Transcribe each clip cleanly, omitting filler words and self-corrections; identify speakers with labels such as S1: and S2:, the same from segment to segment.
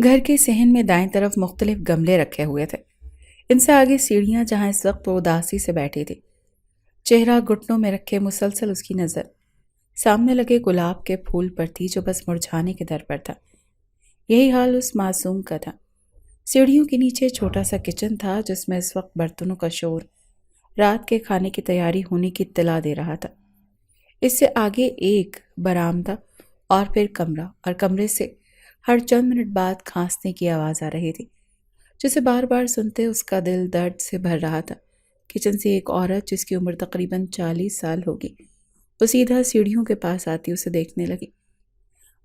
S1: گھر کے صحن میں دائیں طرف مختلف گملے رکھے ہوئے تھے۔ ان سے آگے سیڑھیاں جہاں اس وقت وہ اداسی سے بیٹھی تھی، چہرہ گھٹنوں میں رکھے مسلسل اس کی نظر سامنے لگے گلاب کے پھول پر تھی جو بس مرجھانے کے در پر تھا۔ یہی حال اس معصوم کا تھا۔ سیڑھیوں کے نیچے چھوٹا سا کچن تھا جس میں اس وقت برتنوں کا شور رات کے کھانے کی تیاری ہونے کی اطلاع دے رہا تھا۔ اس سے آگے ایک برآمدہ اور پھر کمرہ، اور کمرے سے ہر چند منٹ بعد کھانسنے کی آواز آ رہی تھی جسے بار بار سنتے اس کا دل درد سے بھر رہا تھا۔ کچن سے ایک عورت جس کی عمر تقریباً 40 سال ہوگی، وہ سیدھا سیڑھیوں کے پاس آتی اسے دیکھنے لگی۔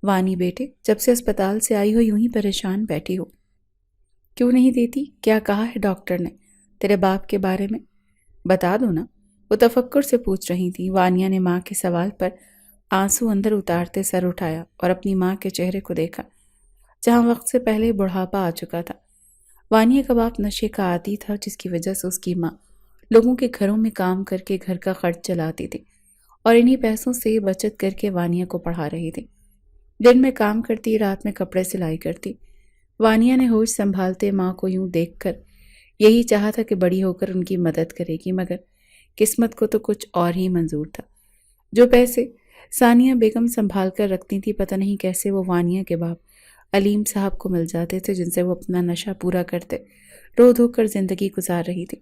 S1: وانی بیٹے، جب سے اسپتال سے آئی ہو یوں ہی پریشان بیٹھی ہو، کیوں نہیں دیتی؟ کیا کہا ہے ڈاکٹر نے تیرے باپ کے بارے میں؟ بتا دو نا، وہ تفکر سے پوچھ رہی تھی۔ وانیہ نے ماں کے سوال پر آنسو اندر اتارتے سر اٹھایا اور اپنی ماں کے چہرے کو دیکھا جہاں وقت سے پہلے بڑھاپا آ چکا تھا۔ وانیہ کا باپ نشے کا عادی تھا جس کی وجہ سے اس کی ماں لوگوں کے گھروں میں کام کر کے گھر کا خرچ چلاتی تھی اور انہی پیسوں سے بچت کر کے وانیہ کو پڑھا رہی تھی۔ دن میں کام کرتی، رات میں کپڑے سلائی کرتی۔ وانیہ نے ہوش سنبھالتے ماں کو یوں دیکھ کر یہی چاہا تھا کہ بڑی ہو کر ان کی مدد کرے گی، مگر قسمت کو تو کچھ اور ہی منظور تھا۔ جو پیسے ثانیہ بیگم سنبھال کر رکھتی تھی، پتہ نہیں کیسے وہ وانیہ کے باپ علیم صاحب کو مل جاتے تھے جن سے وہ اپنا نشہ پورا کرتے رو دھو کر زندگی گزار رہی تھی۔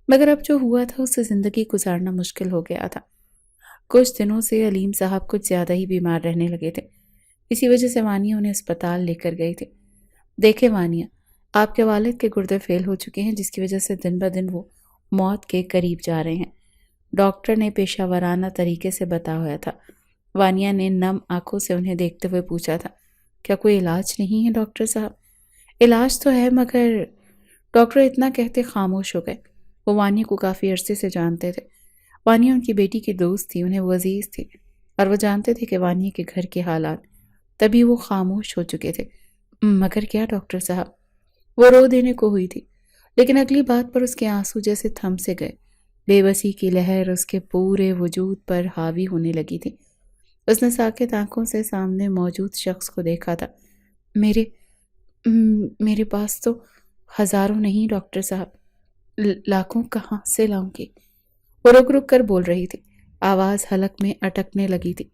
S1: مگر اب جو ہوا تھا اس سے زندگی گزارنا مشکل ہو گیا تھا۔ کچھ دنوں سے علیم صاحب کچھ زیادہ ہی بیمار رہنے لگے تھے، اسی وجہ سے وانیہ انہیں اسپتال لے کر گئی تھی۔ دیکھیں وانیہ، آپ کے والد کے گردے فیل ہو چکے ہیں جس کی وجہ سے دن بدن وہ موت کے قریب جا رہے ہیں، ڈاکٹر نے پیشہ ورانہ طریقے سے بتایا تھا۔ وانیہ نے نم آنکھوں سے انہیں دیکھتے ہوئے پوچھا تھا، کیا کوئی علاج نہیں ہے ڈاکٹر صاحب؟ علاج تو ہے مگر… ڈاکٹر اتنا کہتے خاموش ہو گئے۔ وہ وانیہ کو کافی عرصے سے جانتے تھے۔ وانیہ ان کی بیٹی کی دوست تھی، انہیں وہ عزیز تھی اور وہ جانتے تھے کہ وانیہ کے گھر کے حالات، تبھی وہ خاموش ہو چکے تھے۔ مگر کیا ڈاکٹر صاحب؟ وہ رو دینے کو ہوئی تھی، لیکن اگلی بات پر اس کے آنسو جیسے تھم سے گئے۔ بے بسی کی لہر اس کے پورے وجود پر حاوی ہونے لگی تھی۔ اس نے ساکت آنکھوں سے سامنے موجود شخص کو دیکھا تھا۔ میرے پاس تو ہزاروں نہیں ڈاکٹر صاحب، لاکھوں کہاں سے لاؤں گی؟ وہ رک رک کر بول رہی تھی، آواز حلق میں اٹکنے لگی تھی۔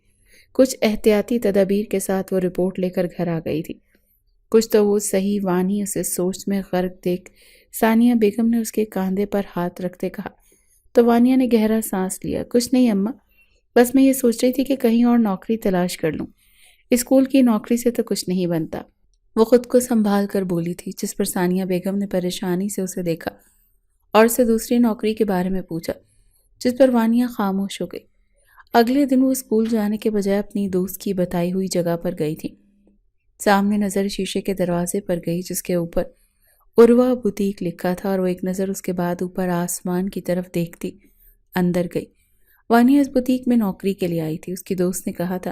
S1: کچھ احتیاطی تدابیر کے ساتھ وہ رپورٹ لے کر گھر آ گئی تھی۔ کچھ تو وہ صحیح وانی اسے سوچ میں غرق دیکھ ثانیہ بیگم نے اس کے کاندھے پر ہاتھ رکھتے کہا تو وانیہ نے گہرا سانس لیا۔ کچھ نہیں اماں، بس میں یہ سوچ رہی تھی کہ کہیں اور نوکری تلاش کر لوں، اسکول کی نوکری سے تو کچھ نہیں بنتا۔ وہ خود کو سنبھال کر بولی تھی، جس پر ثانیہ بیگم نے پریشانی سے اسے دیکھا اور اسے دوسری نوکری کے بارے میں پوچھا، جس پر وانیہ خاموش ہو گئی۔ اگلے دن وہ اسکول جانے کے بجائے اپنی دوست کی بتائی ہوئی جگہ پر گئی تھی۔ سامنے نظر شیشے کے دروازے پر گئی جس کے اوپر عروہ بوتیک لکھا تھا، اور وہ ایک نظر اس کے بعد اوپر آسمان کی طرف دیکھتی اندر گئی۔ وانیہ اس بوتیک میں نوکری کے لیے آئی تھی۔ اس کی دوست نے کہا تھا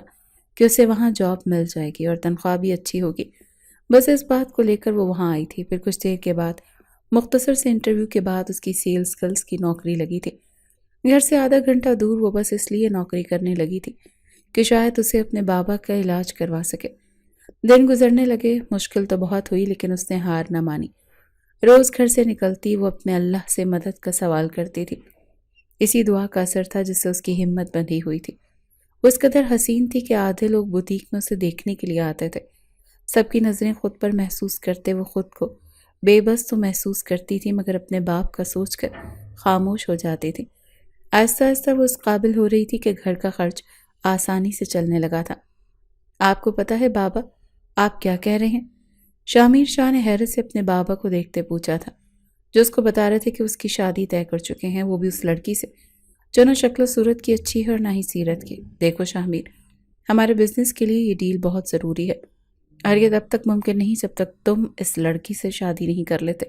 S1: کہ اسے وہاں جاب مل جائے گی اور تنخواہ بھی اچھی ہوگی، بس اس بات کو لے کر وہ وہاں آئی تھی۔ پھر کچھ دیر کے بعد مختصر سے انٹرویو کے بعد اس کی سیلز گرلز کی نوکری لگی تھی۔ گھر سے آدھا گھنٹہ دور وہ بس اس لیے نوکری کرنے لگی تھی کہ شاید اسے اپنے بابا کا علاج کروا سکے۔ دن گزرنے لگے، مشکل تو بہت ہوئی لیکن اس نے ہار نہ مانی۔ روز گھر سے نکلتی وہ اپنے اللہ سے مدد کا سوال کرتی تھی۔ اسی دعا کا اثر تھا جس سے اس کی ہمت بندھی ہوئی تھی۔ وہ اس قدر حسین تھی کہ آدھے لوگ بوتیک میں اسے دیکھنے کے لیے آتے تھے۔ سب کی نظریں خود پر محسوس کرتے وہ خود کو بے بس تو محسوس کرتی تھی، مگر اپنے باپ کا سوچ کر خاموش ہو جاتی تھی۔ آہستہ آہستہ وہ اس قابل ہو رہی تھی کہ گھر کا خرچ آسانی سے چلنے لگا تھا۔ آپ کو پتہ ہے بابا، آپ کیا کہہ رہے ہیں؟ شامیر شاہ نے حیرت سے اپنے بابا کو دیکھتے پوچھا تھا، جو اس کو بتا رہے تھے کہ اس کی شادی طے کر چکے ہیں، وہ بھی اس لڑکی سے جو نہ شکل و صورت کی اچھی ہے اور نہ ہی سیرت کی۔ دیکھو شامیر، ہمارے بزنس کے لیے یہ ڈیل بہت ضروری ہے اور یہ تب تک ممکن نہیں جب تک تم اس لڑکی سے شادی نہیں کر لیتے۔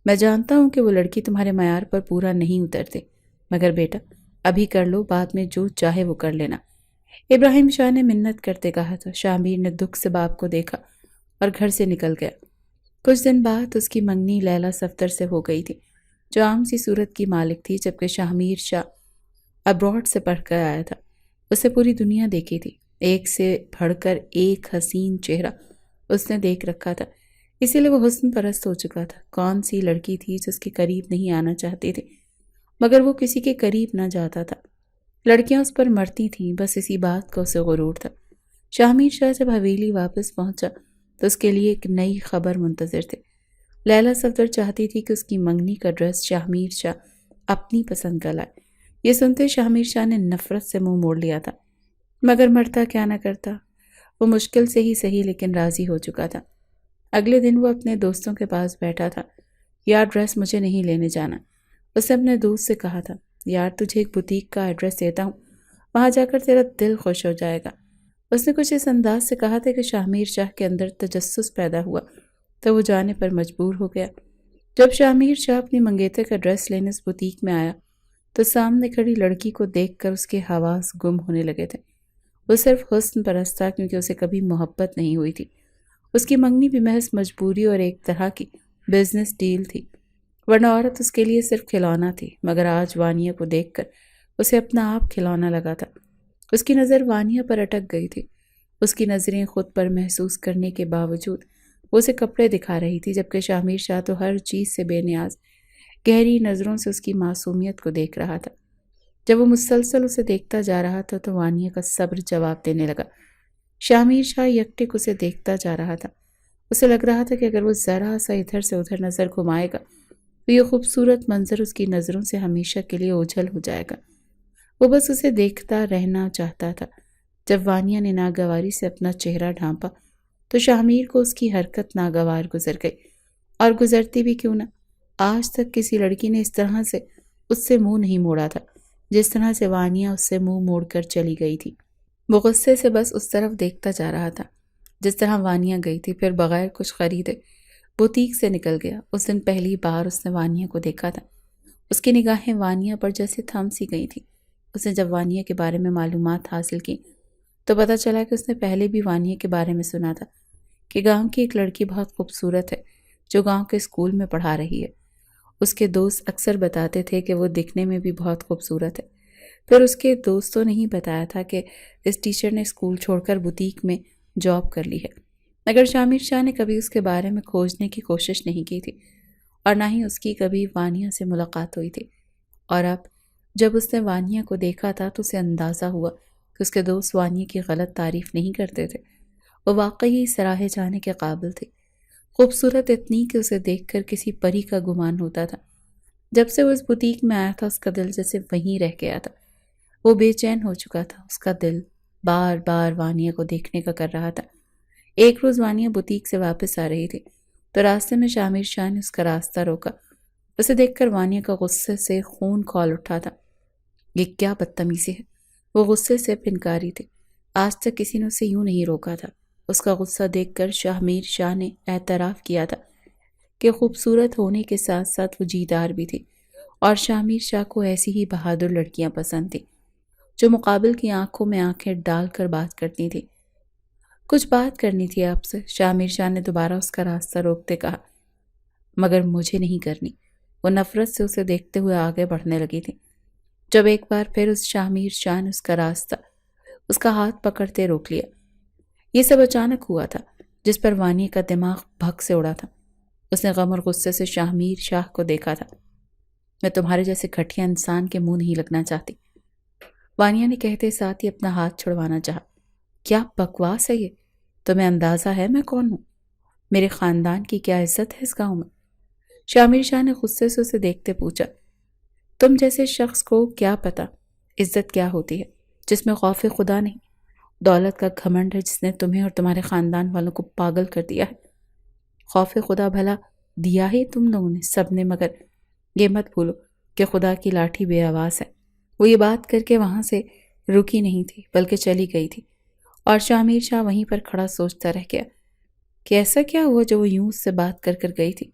S1: میں جانتا ہوں کہ وہ لڑکی تمہارے معیار پر پورا نہیں اترتے، مگر بیٹا ابھی کر لو، بعد میں جو چاہے وہ کر لینا، ابراہیم شاہ نے منت کرتے کہا تھا۔ شامیر نے دکھ سے باپ کو دیکھا اور گھر سے نکل گیا۔ کچھ دن بعد اس کی منگنی لیلا صفدر سے ہو گئی تھی، جو عام سی صورت کی مالک تھی، جبکہ شامیر شاہ ابراڈ سے پڑھ کر آیا تھا۔ اسے پوری دنیا دیکھی تھی، ایک سے بڑھ کر ایک حسین چہرہ اس نے دیکھ رکھا تھا۔ اسی لیے وہ حسن پرست ہو چکا تھا۔ کون سی لڑکی تھی جو اس کے قریب نہیں آنا چاہتی تھی، مگر وہ کسی کے قریب نہ جاتا تھا۔ لڑکیاں اس پر مرتی تھیں، بس اسی بات کا اسے غرور تھا۔ شامیر شاہ جب حویلی واپس پہنچا تو اس کے لیے ایک نئی خبر منتظر تھے۔ لیلا صفدر چاہتی تھی کہ اس کی منگنی کا ڈریس شامیر شاہ اپنی پسند کا لائے۔ یہ سنتے شامیر شاہ نے نفرت سے منہ موڑ لیا تھا، مگر مرتا کیا نہ کرتا۔ وہ مشکل سے ہی صحیح لیکن راضی ہو چکا تھا۔ اگلے دن وہ اپنے دوستوں کے پاس بیٹھا تھا۔ یار ڈریس مجھے نہیں لینے جانا، اس نے اپنے دوست سے کہا تھا۔ یار تجھے ایک بوتیک کا ایڈریس دیتا ہوں، وہاں جا کر تیرا دل خوش ہو جائے گا۔ اس نے کچھ اس انداز سے کہا تھا کہ شامیر شاہ کے اندر تجسس پیدا ہوا تو وہ جانے پر مجبور ہو گیا۔ جب شامیر شاہ اپنی منگیتر کا ڈریس لینے اس بوتیک میں آیا تو سامنے کھڑی لڑکی کو دیکھ کر اس کے حواس گم ہونے لگے تھے۔ وہ صرف حسن پرست تھا کیونکہ اسے کبھی محبت نہیں ہوئی تھی۔ اس کی منگنی بھی محض مجبوری اور ایک طرح کی بزنس ڈیل تھی، ورنہ عورت اس کے لیے صرف کھلونا تھی۔ مگر آج وانیہ کو دیکھ کر اسے اپنا آپ کھلونا لگا تھا۔ اس کی نظر وانیہ پر اٹک گئی تھی۔ اس کی نظریں خود پر محسوس کرنے کے باوجود وہ اسے کپڑے دکھا رہی تھی، جبکہ شامیر شاہ تو ہر چیز سے بے نیاز گہری نظروں سے اس کی معصومیت کو دیکھ رہا تھا۔ جب وہ مسلسل اسے دیکھتا جا رہا تھا تو وانیہ کا صبر جواب دینے لگا۔ شامیر شاہ یکٹک اسے دیکھتا جا رہا تھا۔ اسے لگ رہا تھا کہ اگر وہ ذرا سا ادھر سے ادھر نظر گھمائے گا تو یہ خوبصورت منظر اس کی نظروں سے ہمیشہ کے لیے اوجھل ہو جائے گا۔ وہ بس اسے دیکھتا رہنا چاہتا تھا۔ جب وانیہ نے ناگواری سے اپنا چہرہ ڈھانپا تو شامیر کو اس کی حرکت ناگوار گزر گئی، اور گزرتی بھی کیوں نہ۔ آج تک کسی لڑکی نے اس طرح سے اس سے منہ نہیں موڑا تھا جس طرح سے وانیہ اس سے منہ موڑ کر چلی گئی تھی۔ وہ غصے سے بس اس طرف دیکھتا جا رہا تھا جس طرح وانیہ گئی تھی، پھر بغیر کچھ خریدے بوتیک سے نکل گیا۔ اس دن پہلی بار اس نے وانیہ کو دیکھا تھا۔ اس کی نگاہیں وانیہ پر جیسے تھم سی گئی تھی۔ اس نے جب وانیہ کے بارے میں معلومات حاصل کی تو پتہ چلا کہ اس نے پہلے بھی وانیہ کے بارے میں سنا تھا کہ گاؤں کی ایک لڑکی بہت خوبصورت ہے جو گاؤں کے اسکول میں پڑھا رہی ہے۔ اس کے دوست اکثر بتاتے تھے کہ وہ دکھنے میں بھی بہت خوبصورت ہے۔ پھر اس کے دوستوں نے ہی بتایا تھا کہ اس ٹیچر نے اسکول چھوڑ کر بوتیک میں جاب کر لی ہے، مگر شامیر شاہ نے کبھی اس کے بارے میں کھوجنے کی کوشش نہیں کی تھی، اور نہ ہی اس کی کبھی وانیہ سے ملاقات ہوئی تھی۔ اور اب جب اس نے وانیہ کو دیکھا تھا تو اسے اندازہ ہوا کہ اس کے دوست وانیہ کی غلط تعریف نہیں کرتے تھے۔ وہ واقعی سراہے جانے کے قابل تھی، خوبصورت اتنی کہ اسے دیکھ کر کسی پری کا گمان ہوتا تھا۔ جب سے وہ اس بوتیک میں آیا تھا اس کا دل جیسے وہیں رہ گیا تھا۔ وہ بے چین ہو چکا تھا۔ اس کا دل بار بار وانیہ کو دیکھنے کا کر رہا تھا۔ ایک روز وانیہ بوتیک سے واپس آ رہی تھی تو راستے میں شامیر شاہ نے اس کا راستہ روکا۔ اسے دیکھ کر وانیہ کا غصے سے خون کھول اٹھا تھا۔ یہ کیا بدتمیزی ہے! وہ غصے سے پھنکاری تھی۔ آج تک کسی نے اسے یوں نہیں روکا تھا۔ اس کا غصہ دیکھ کر شامیر شاہ نے اعتراف کیا تھا کہ خوبصورت ہونے کے ساتھ ساتھ وہ جیدار بھی تھی، اور شامیر شاہ کو ایسی ہی بہادر لڑکیاں پسند تھیں جو مقابل کی آنکھوں میں آنکھیں ڈال کر بات کرتی تھی۔ کچھ بات کرنی تھی آپ سے، شامیر شاہ نے دوبارہ اس کا راستہ روکتے کہا۔ مگر مجھے نہیں کرنی۔ وہ نفرت سے اسے دیکھتے ہوئے آگے بڑھنے لگی تھی، جب ایک بار پھر اس شامیر شاہ نے اس کا راستہ اس کا ہاتھ پکڑتے روک لیا۔ یہ سب اچانک ہوا تھا جس پر وانیہ کا دماغ بھگ سے اڑا تھا۔ اس نے غم اور غصے سے شامیر شاہ کو دیکھا تھا۔ میں تمہارے جیسے گھٹیا انسان کے منہ نہیں لگنا چاہتی، وانیہ نے کہتے ساتھ ہی اپنا ہاتھ چھڑوانا چاہا۔ کیا بکواس ہے یہ! تمہیں اندازہ ہے میں کون ہوں؟ میرے خاندان کی کیا عزت ہے اس گاؤں میں؟ شامیر شاہ نے غصے سے اسے دیکھتے پوچھا۔ تم جیسے شخص کو کیا پتا عزت کیا ہوتی ہے، جس میں خوف خدا نہیں، دولت کا گھمنڈ ہے جس نے تمہیں اور تمہارے خاندان والوں کو پاگل کر دیا ہے۔ خوف خدا بھلا دیا ہی تم لوگوں نے سب نے، مگر یہ مت بھولو کہ خدا کی لاٹھی بے آواز ہے۔ وہ یہ بات کر کے وہاں سے رکی نہیں تھی بلکہ چلی گئی تھی، اور شامیر شاہ وہیں پر کھڑا سوچتا رہ گیا کہ ایسا کیا ہوا جو وہ یوں اس سے بات کر کر گئی تھی۔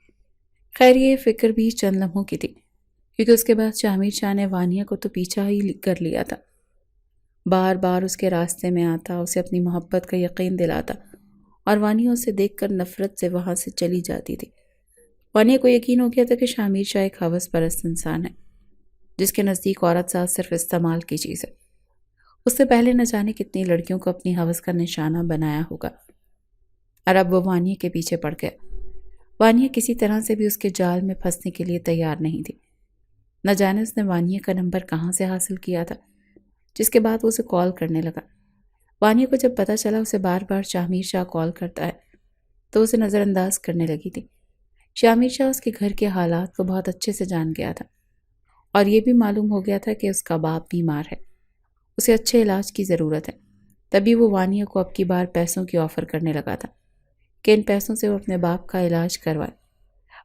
S1: خیر یہ فکر بھی چند لمحوں کی تھی، کیونکہ اس کے بعد شامیر شاہ نے وانیہ کو تو پیچھا ہی کر لیا تھا، بار بار اس کے راستے میں آتا، اسے اپنی محبت کا یقین دلاتا، اور وانیہ اسے دیکھ کر نفرت سے وہاں سے چلی جاتی تھی۔ وانیہ کو یقین ہو گیا تھا کہ شامیر شاہ ایک ہوس پرست انسان ہے جس کے نزدیک عورت ساتھ صرف استعمال کی چیز ہے۔ اس سے پہلے نہ جانے کتنی لڑکیوں کو اپنی ہوس کا نشانہ بنایا ہوگا، اور اب وہ وانیہ کے پیچھے پڑ گیا۔ وانیہ کسی طرح سے بھی اس کے جال میں پھنسنے کے لیے تیار نہیں تھی۔ نہ جانے اس نے وانیہ کا نمبر کہاں سے حاصل کیا تھا، جس کے بعد وہ اسے کال کرنے لگا۔ وانیہ کو جب پتہ چلا اسے بار بار شامیر شاہ کال کرتا ہے تو اسے نظر انداز کرنے لگی تھی۔ شامیر شاہ اس کے گھر کے حالات کو بہت اچھے سے جان گیا تھا، اور یہ بھی معلوم ہو گیا تھا کہ اس کا باپ بیمار ہے، اسے اچھے علاج کی ضرورت ہے۔ تبھی وہ وانیہ کو اب کی بار پیسوں کی آفر کرنے لگا تھا کہ ان پیسوں سے وہ اپنے باپ کا علاج کروائے،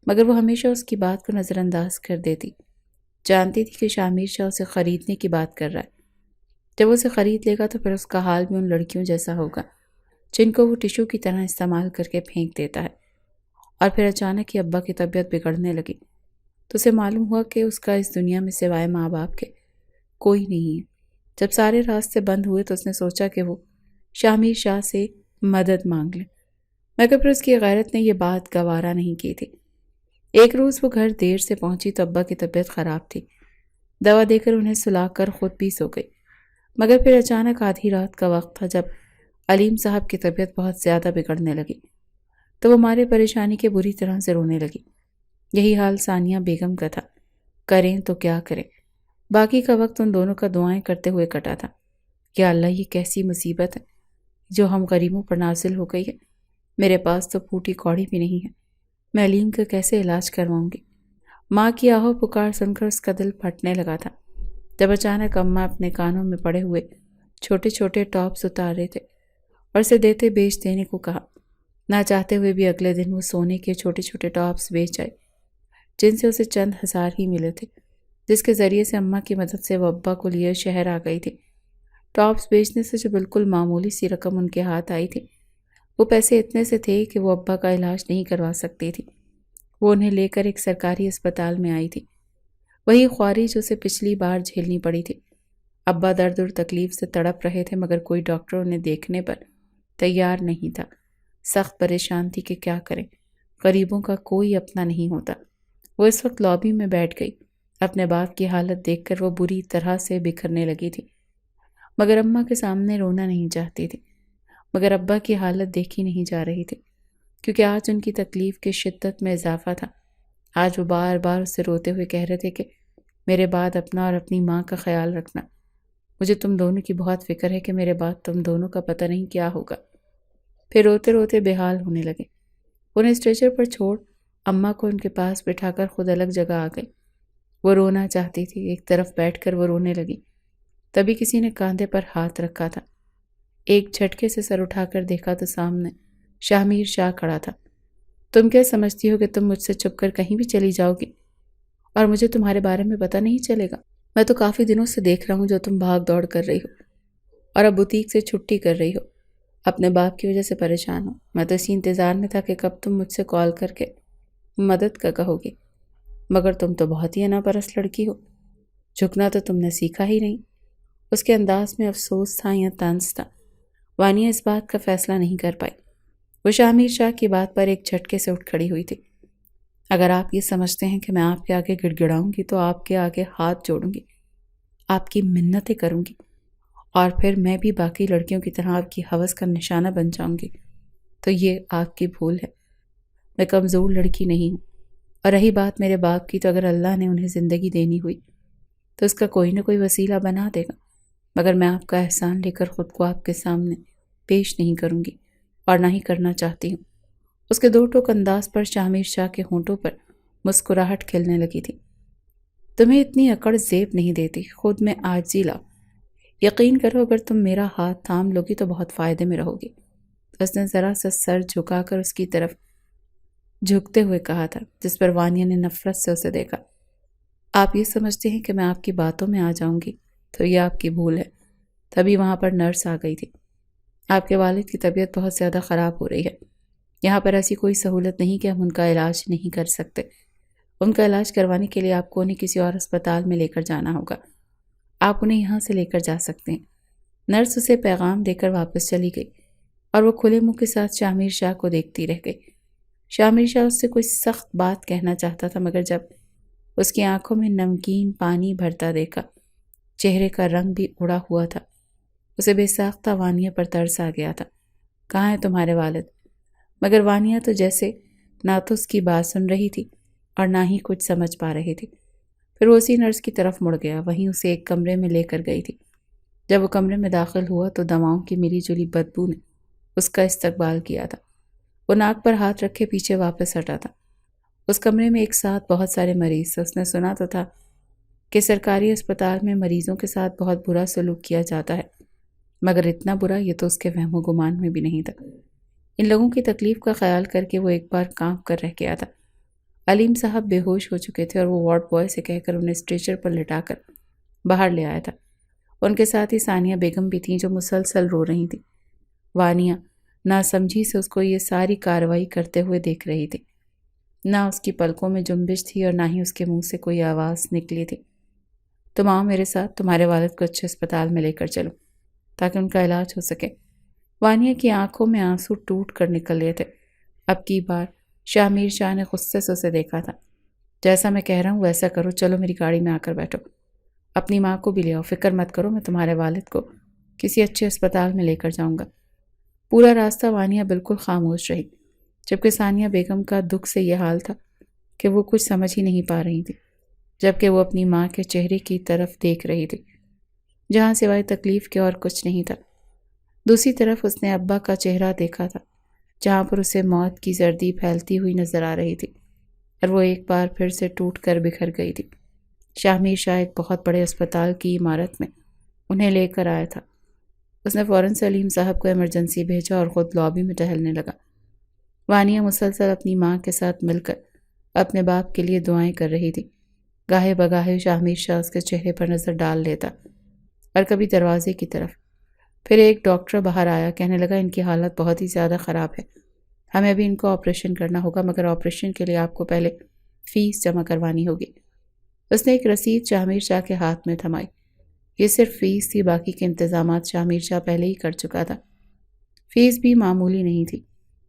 S1: مگر وہ ہمیشہ اس کی بات کو نظر انداز کر دیتی۔ جانتی تھی کہ شامیر شاہ اسے خریدنے کی بات کر رہا ہے۔ جب وہ اسے خرید لے گا تو پھر اس کا حال بھی ان لڑکیوں جیسا ہوگا جن کو وہ ٹشو کی طرح استعمال کر کے پھینک دیتا ہے۔ اور پھر اچانک ہی ابا کی طبیعت بگڑنے لگی تو اسے معلوم ہوا کہ اس کا اس دنیا میں سوائے ماں باپ کے کوئی نہیں ہے۔ جب سارے راستے بند ہوئے تو اس نے سوچا کہ وہ شامیر شاہ سے مدد مانگ لے، مگر پھر اس کی غیرت نے یہ بات گوارا نہیں کی تھی۔ ایک روز وہ گھر دیر سے پہنچی تو ابا کی طبیعت خراب تھی۔ دوا دے کر انہیں سلا کر خود بھی سو گئی، مگر پھر اچانک آدھی رات کا وقت تھا جب علیم صاحب کی طبیعت بہت زیادہ بگڑنے لگی تو وہ مارے پریشانی کے بری طرح سے رونے لگی۔ یہی حال ثانیہ بیگم کا تھا، کریں تو کیا کریں۔ باقی کا وقت ان دونوں کا دعائیں کرتے ہوئے کٹا تھا۔ یا اللہ، یہ کیسی مصیبت ہے جو ہم غریبوں پر نازل ہو گئی ہے۔ میرے پاس تو پھوٹی کوڑی بھی نہیں ہے، میں علیم کا کیسے علاج کرواؤں گی؟ ماں کی آہو پکار سن کر اس کا دل پھٹنے لگا تھا جب اچانک اماں اپنے کانوں میں پڑے ہوئے چھوٹے چھوٹے ٹاپس اتار رہے تھے اور اسے دیتے بیچ دینے کو کہا۔ نہ چاہتے ہوئے بھی اگلے دن وہ سونے کے چھوٹے چھوٹے ٹاپس بیچ آئے جن سے اسے چند ہزار ہی ملے تھے، جس کے ذریعے سے اماں کی مدد سے وہ ابا کو لیے شہر آ گئی تھی۔ ٹاپس بیچنے سے جو بالکل معمولی سی رقم ان کے ہاتھ آئی تھی، وہ پیسے اتنے سے تھے کہ وہ ابا کا علاج نہیں کروا سکتی تھی۔ وہ انہیں لے کر ایک سرکاری اسپتال میں آئی تھی، وہی خواری جو اسے پچھلی بار جھیلنی پڑی تھی۔ ابا درد اور تکلیف سے تڑپ رہے تھے، مگر کوئی ڈاکٹر انہیں دیکھنے پر تیار نہیں تھا۔ سخت پریشان تھی کہ کیا کریں، غریبوں کا کوئی اپنا نہیں ہوتا۔ وہ اس وقت لابی میں بیٹھ گئی۔ اپنے باپ کی حالت دیکھ کر وہ بری طرح سے بکھرنے لگی تھی، مگر اماں کے سامنے رونا نہیں چاہتی تھی۔ مگر ابا کی حالت دیکھی نہیں جا رہی تھی، کیونکہ آج ان کی تکلیف کی شدت میں اضافہ تھا۔ آج وہ بار بار اس سے روتے ہوئے کہہ رہے تھے کہ میرے بعد اپنا اور اپنی ماں کا خیال رکھنا۔ مجھے تم دونوں کی بہت فکر ہے کہ میرے بعد تم دونوں کا پتہ نہیں کیا ہوگا۔ پھر روتے روتے بے حال ہونے لگے۔ انہیں اسٹریچر پر چھوڑ اماں کو ان کے پاس بٹھا کر خود الگ جگہ آ گئی۔ وہ رونا چاہتی تھی، ایک طرف بیٹھ کر وہ رونے لگی۔ تبھی کسی نے کاندھے پر ہاتھ رکھا تھا۔ ایک جھٹکے سے سر اٹھا کر دیکھا تو سامنے شامیر شاہ کھڑا تھا۔ تم کیا سمجھتی ہو کہ تم مجھ سے چھپ کر کہیں بھی چلی جاؤ گی اور مجھے تمہارے بارے میں پتہ نہیں چلے گا؟ میں تو کافی دنوں سے دیکھ رہا ہوں جو تم بھاگ دوڑ کر رہی ہو اور اب بوتیک سے چھٹی کر رہی ہو، اپنے باپ کی وجہ سے پریشان ہو۔ میں تو اسی انتظار میں تھا کہ کب تم مجھ سے کال کر کے مدد کا کہو گی، مگر تم تو بہت ہی ناپرست لڑکی ہو، جھکنا تو تم نے سیکھا ہی نہیں۔ اس کے انداز میں افسوس تھا یا طنز تھا، وانیہ اس بات کا فیصلہ نہیں کر پائی۔ وہ شامیر شاہ کی بات پر ایک جھٹکے سے اٹھ کھڑی ہوئی تھی۔ اگر آپ یہ سمجھتے ہیں کہ میں آپ کے آگے گڑ گڑاؤں گی تو آپ کے آگے ہاتھ جوڑوں گی، آپ کی منتیں کروں گی، اور پھر میں بھی باقی لڑکیوں کی طرح آپ کی ہوس کا نشانہ بن جاؤں گی، تو یہ آپ کی بھول ہے۔ میں کمزور لڑکی نہیں ہوں، اور رہی بات میرے باپ کی، تو اگر اللہ نے انہیں زندگی دینی ہوئی تو اس کا کوئی نہ کوئی وسیلہ بنا دے گا، مگر میں آپ کا احسان لے کر خود کو آپ کے سامنے پیش نہیں کروں گی، اور نہ ہی کرنا چاہتی ہوں۔ اس کے دو ٹوک انداز پر شامیر شاہ کے ہونٹوں پر مسکراہٹ کھلنے لگی تھی۔ تمہیں اتنی اکڑ زیب نہیں دیتی، خود میں عاجزی لاؤ۔ یقین کرو اگر تم میرا ہاتھ تھام لوگی تو بہت فائدے میں رہو گی۔ اس نے ذرا سا سر جھکا کر اس کی طرف جھکتے ہوئے کہا تھا، جس پر وانیہ نے نفرت سے اسے دیکھا۔ آپ یہ سمجھتے ہیں کہ میں آپ کی باتوں میں آ جاؤں گی تو یہ آپ کی بھول ہے۔ تبھی وہاں پر نرس آ گئی تھی۔ آپ کے والد کی طبیعت بہت زیادہ خراب ہو رہی ہے، یہاں پر ایسی کوئی سہولت نہیں کہ ہم ان کا علاج نہیں کر سکتے۔ ان کا علاج کروانے کے لیے آپ کو انہیں کسی اور اسپتال میں لے کر جانا ہوگا، آپ انہیں یہاں سے لے کر جا سکتے ہیں۔ نرس اسے پیغام دے کر واپس چلی گئی اور وہ کھلے منہ کے ساتھ شامیر شاہ کو دیکھتی رہ گئی۔ شامیر شاہ اس سے کوئی سخت بات کہنا چاہتا تھا، مگر جب اس کی آنکھوں میں نمکین پانی بھرتا دیکھا، چہرے کا رنگ بھی اڑا ہوا تھا، اسے بے ساختہ وانیہ پر ترس آ گیا تھا۔ کہاں ہے تمہارے والد؟ مگر وانیہ تو جیسے نہ تو اس کی بات سن رہی تھی اور نہ ہی کچھ سمجھ پا رہی تھی۔ پھر وہ اسی نرس کی طرف مڑ گیا، وہیں اسے ایک کمرے میں لے کر گئی تھی۔ جب وہ کمرے میں داخل ہوا تو دواؤں کی ملی جلی بدبو نے اس کا استقبال کیا تھا۔ وہ ناک پر ہاتھ رکھے پیچھے واپس ہٹا تھا۔ اس کمرے میں ایک ساتھ بہت سارے مریض تھے۔ اس نے سنا تو تھا کہ سرکاری اسپتال میں مریضوں کے ساتھ بہت برا سلوک کیا جاتا ہے، مگر اتنا برا یہ تو اس کے وہم و گمان میں بھی نہیں تھا۔ ان لوگوں کی تکلیف کا خیال کر کے وہ ایک بار کانپ کر رہ گیا تھا۔ علیم صاحب بے ہوش ہو چکے تھے اور وہ وارڈ بوائے سے کہہ کر انہیں اسٹریچر پر لٹا کر باہر لے آیا تھا۔ ان کے ساتھ ہی ثانیہ بیگم بھی تھیں جو مسلسل رو رہی تھیں۔ وانیہ ناسمجھی سے اس کو یہ ساری کارروائی کرتے ہوئے دیکھ رہی تھی۔ نہ اس کی پلکوں میں جنبش تھی اور نہ ہی اس کے منہ سے کوئی آواز نکلی تھی۔ تم آؤ میرے ساتھ، تمہارے والد کو اچھے اسپتال میں لے کر چلو تاکہ ان کا علاج ہو سکے۔ وانیہ کی آنکھوں میں آنسو ٹوٹ کر نکل رہے تھے۔ اب کی بار شاہ میر شاہ نے غصے سے اسے دیکھا تھا۔ جیسا میں کہہ رہا ہوں ویسا کرو، چلو میری گاڑی میں آ کر بیٹھو، اپنی ماں کو بھی لے آؤ، فکر مت کرو، میں تمہارے والد کو کسی اچھے اسپتال میں لے کر جاؤں گا۔ پورا راستہ وانیہ بالکل خاموش رہی، جبکہ ثانیہ بیگم کا دکھ سے یہ حال تھا کہ وہ کچھ سمجھ ہی نہیں پا رہی تھی، جبکہ وہ اپنی ماں کے چہرے کی طرف دیکھ رہی تھی جہاں سوائے تکلیف کے اور کچھ نہیں تھا۔ دوسری طرف اس نے ابا کا چہرہ دیکھا تھا جہاں پر اسے موت کی زردی پھیلتی ہوئی نظر آ رہی تھی، اور وہ ایک بار پھر سے ٹوٹ کر بکھر گئی تھی۔ شاہ میر شاہ ایک بہت بڑے اسپتال کی عمارت میں انہیں لے کر آیا تھا۔ اس نے فوراً سلیم صاحب کو ایمرجنسی بھیجا اور خود لابی میں ٹہلنے لگا۔ وانیہ مسلسل اپنی ماں کے ساتھ مل کر اپنے باپ کے لیے دعائیں کر رہی تھی۔ گاہے بگاہے شاہ میر شاہ اس کے چہرے پر نظر ڈال لیتا اور کبھی دروازے کی طرف۔ پھر ایک ڈاکٹر باہر آیا، کہنے لگا ان کی حالت بہت ہی زیادہ خراب ہے، ہمیں ابھی ان کو آپریشن کرنا ہوگا، مگر آپریشن کے لیے آپ کو پہلے فیس جمع کروانی ہوگی۔ اس نے ایک رسید شاہ میر شاہ کے ہاتھ میں تھمائی۔ یہ صرف فیس تھی، باقی کے انتظامات شاہ میر شاہ پہلے ہی کر چکا تھا۔ فیس بھی معمولی نہیں تھی،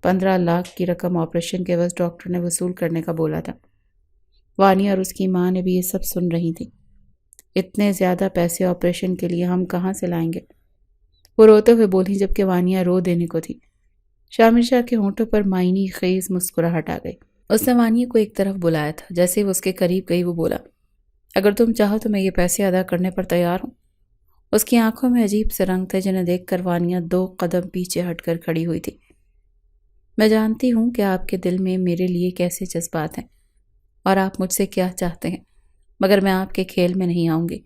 S1: 15 لاکھ کی رقم آپریشن کے عوض ڈاکٹر نے وصول کرنے کا بولا تھا۔ وانیہ اور اس کی ماں نے بھی یہ سب سن رہی تھی۔ اتنے زیادہ پیسے آپریشن کے لیے ہم کہاں سے لائیں گے؟ وہ روتے ہوئے بولی، جبکہ وانیہ رو دینے کو تھی۔ شاہ میر شاہ کے ہونٹوں پر معنی خیز مسکراہٹ آ گئی۔ اس نے وانیہ کو ایک طرف بلایا تھا۔ جیسے ہی وہ اس کے قریب گئی وہ بولا، اگر تم چاہو تو میں یہ پیسے ادا کرنے پر تیار ہوں۔ اس کی آنکھوں میں عجیب سے رنگ تھے جنہیں دیکھ کر وانیہ 2 قدم پیچھے ہٹ کر کھڑی ہوئی تھی۔ میں جانتی ہوں کہ آپ کے دل میں میرے لیے کیسے جذبات ہیں اور آپ مجھ سے کیا چاہتے ہیں، مگر میں آپ کے کھیل میں نہیں آؤں گی۔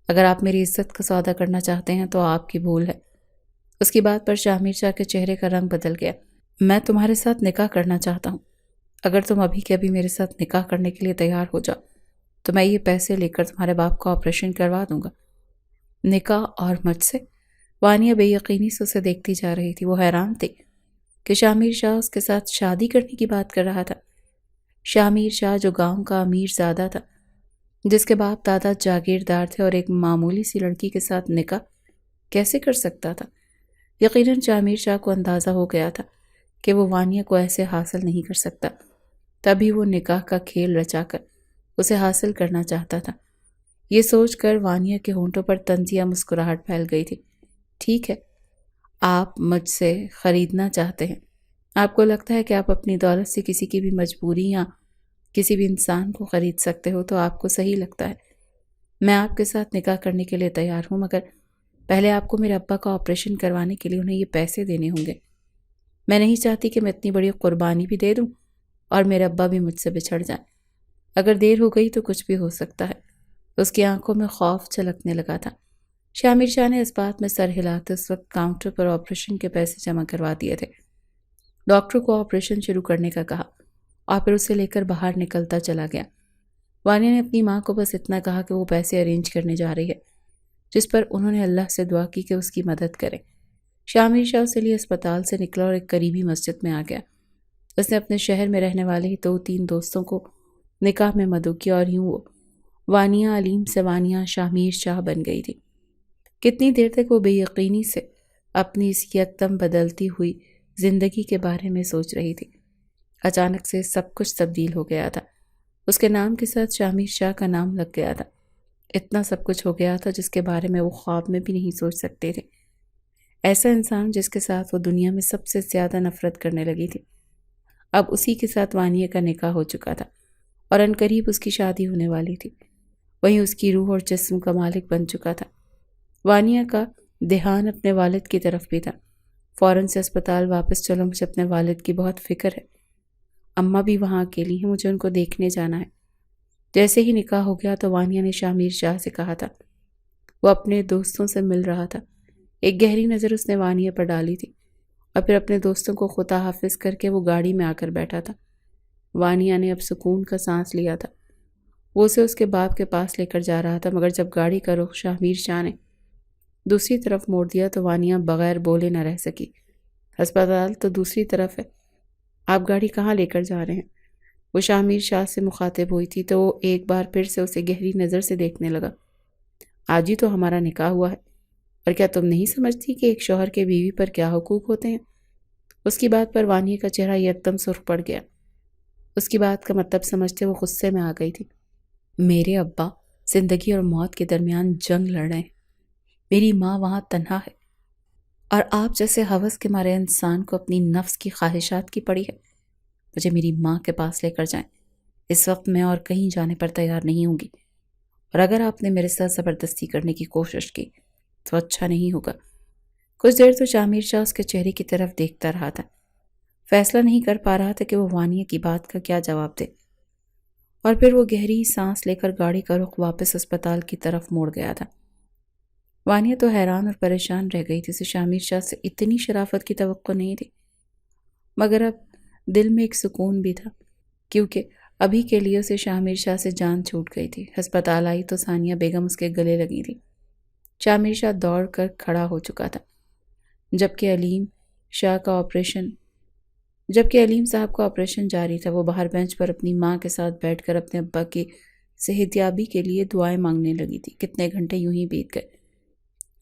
S1: اگر آپ میری عزت کا سودا کرنا چاہتے ہیں تو آپ کی بھول ہے۔ اس کی بات پر شاہ میر شاہ کے چہرے کا رنگ بدل گیا۔ میں تمہارے ساتھ نکاح کرنا چاہتا ہوں۔ اگر تم ابھی کے ابھی میرے ساتھ نکاح کرنے کے لیے تیار ہو جاؤ تو میں یہ پیسے لے کر تمہارے باپ کا آپریشن کروا دوں گا۔ نکاح اور مجھ سے؟ وانیہ بے یقینی سے اسے دیکھتی جا رہی تھی۔ وہ حیران تھی کہ شاہ میر شاہ اس کے ساتھ شادی کرنے کی بات کر رہا تھا۔ شاہ میر شاہ جو گاؤں کا امیر زادہ تھا، جس کے باپ دادا جاگیردار تھے، اور ایک معمولی سی لڑکی کے ساتھ نکاح کیسے کر سکتا تھا؟ یقیناً شاہ میر شاہ کو اندازہ ہو گیا تھا کہ وہ وانیہ کو ایسے حاصل نہیں کر سکتا، تبھی وہ نکاح کا کھیل رچا کر اسے حاصل کرنا چاہتا تھا۔ یہ سوچ کر وانیہ کے ہونٹوں پر طنزیہ مسکراہٹ پھیل گئی تھی۔ ٹھیک ہے، آپ مجھ سے خریدنا چاہتے ہیں۔ آپ کو لگتا ہے کہ آپ اپنی دولت سے کسی کی بھی مجبوری یا کسی بھی انسان کو خرید سکتے ہو تو آپ کو صحیح لگتا ہے۔ میں آپ کے ساتھ نکاح کرنے کے لیے تیار ہوں، مگر پہلے آپ کو میرے ابا کا آپریشن کروانے کے لیے انہیں یہ پیسے دینے ہوں گے۔ میں نہیں چاہتی کہ میں اتنی بڑی قربانی بھی دے دوں اور میرے ابا بھی مجھ سے بچھڑ جائیں۔ اگر دیر ہو گئی تو کچھ بھی ہو سکتا ہے۔ اس کی آنکھوں میں خوف چھلکنے لگا تھا۔ شاہ میر شاہ نے اس بات میں سر ہلاتے اس وقت کاؤنٹر پر آپریشن کے پیسے جمع کروا دیے تھے۔ ڈاکٹر کو آپریشن شروع کرنے کا کہا اور پھر اسے لے کر باہر نکلتا چلا گیا۔ وانیہ نے اپنی ماں کو بس اتنا کہا کہ وہ پیسے ارینج کرنے جا رہی ہے، جس پر انہوں نے اللہ سے دعا کی کہ اس کی مدد کرے۔ شاہ میر شاہ اسے لیے اسپتال سے نکلا اور ایک قریبی مسجد میں آ گیا۔ اس نے اپنے شہر میں رہنے والے ہی 2-3 دوستوں کو نکاح میں مدعو کیا اور یوں وہ وانیہ علیم سے وانیہ شاہ میر شاہ بن گئی تھی۔ کتنی دیر تک وہ بے یقینی سے اپنی اس یکدم بدلتی ہوئی زندگی کے بارے میں سوچ رہی تھی۔ اچانک سے سب کچھ تبدیل ہو گیا تھا۔ اس کے نام کے ساتھ شاہ میر شاہ کا نام لگ گیا تھا۔ اتنا سب کچھ ہو گیا تھا جس کے بارے میں وہ خواب میں بھی نہیں سوچ سکتے تھے۔ ایسا انسان جس کے ساتھ وہ دنیا میں سب سے زیادہ نفرت کرنے لگی تھی، اب اسی کے ساتھ وانیہ کا نکاح ہو چکا تھا اور عنقریب اس کی شادی ہونے والی تھی۔ وہیں اس کی روح اور جسم کا مالک بن چکا تھا۔ وانیہ کا دھیان اپنے والد کی طرف بھی تھا۔ فوراً سے اسپتال واپس چلو، مجھے اپنے والد کی بہت فکر ہے۔ اماں بھی وہاں اکیلی ہیں، مجھے ان کو دیکھنے جانا ہے۔ جیسے ہی نکاح ہو گیا تو وانیہ نے شاہ میر شاہ سے کہا تھا۔ وہ اپنے دوستوں سے مل رہا تھا۔ ایک گہری نظر اس نے وانیہ پر ڈالی تھی اور پھر اپنے دوستوں کو خدا حافظ کر کے وہ گاڑی میں آ کر بیٹھا تھا۔ وانیہ نے اب سکون کا سانس لیا تھا۔ وہ اسے اس کے باپ کے پاس لے کر جا رہا تھا، مگر جب گاڑی کا رخ شاہ میر شاہ نے دوسری طرف موڑ دیا تو وانیہ بغیر بولے نہ رہ سکی۔ ہسپتال تو دوسری طرف ہے، آپ گاڑی کہاں لے کر جا رہے ہیں؟ وہ شاہ میر شاہ سے مخاطب ہوئی تھی تو وہ ایک بار پھر سے اسے گہری نظر سے دیکھنے لگا۔ آج ہی تو ہمارا نکاح ہوا ہے، اور کیا تم نہیں سمجھتی کہ ایک شوہر کے بیوی پر کیا حقوق ہوتے ہیں؟ اس کی بات پر وانیہ کا چہرہ یکدم سرخ پڑ گیا۔ اس کی بات کا مطلب سمجھتے وہ غصے میں آ گئی تھی۔ میرے ابا زندگی اور موت کے درمیان جنگ لڑ رہے ہیں، میری ماں وہاں تنہا ہے، اور آپ جیسے ہوس کے مارے انسان کو اپنی نفس کی خواہشات کی پڑی ہے۔ مجھے میری ماں کے پاس لے کر جائیں، اس وقت میں اور کہیں جانے پر تیار نہیں ہوں گی، اور اگر آپ نے میرے ساتھ زبردستی کرنے کی کوشش کی تو اچھا نہیں ہوگا۔ کچھ دیر تو شاہ میر شاہ اس کے چہرے کی طرف دیکھتا رہا تھا، فیصلہ نہیں کر پا رہا تھا کہ وہ وانیہ کی بات کا کیا جواب دے، اور پھر وہ گہری سانس لے کر گاڑی کا رخ واپس اسپتال کی طرف موڑ گیا تھا۔ وانیہ تو حیران اور پریشان رہ گئی تھی، اسے شاہ میر شاہ سے اتنی شرافت کی توقع نہیں تھی، مگر اب دل میں ایک سکون بھی تھا، کیونکہ ابھی کے لیے اسے شاہ میر شاہ سے جان چھوٹ گئی تھی۔ ہسپتال آئی تو ثانیہ بیگم اس کے گلے لگی تھی۔ شاہ میر شاہ دوڑ کر کھڑا ہو چکا تھا، جبکہ علیم صاحب کا آپریشن جاری تھا۔ وہ باہر بینچ پر اپنی ماں کے ساتھ بیٹھ کر اپنے ابا کی صحت یابی کے لیے دعائیں مانگنے لگی تھی۔ کتنے گھنٹے یوں ہی بیت گئے۔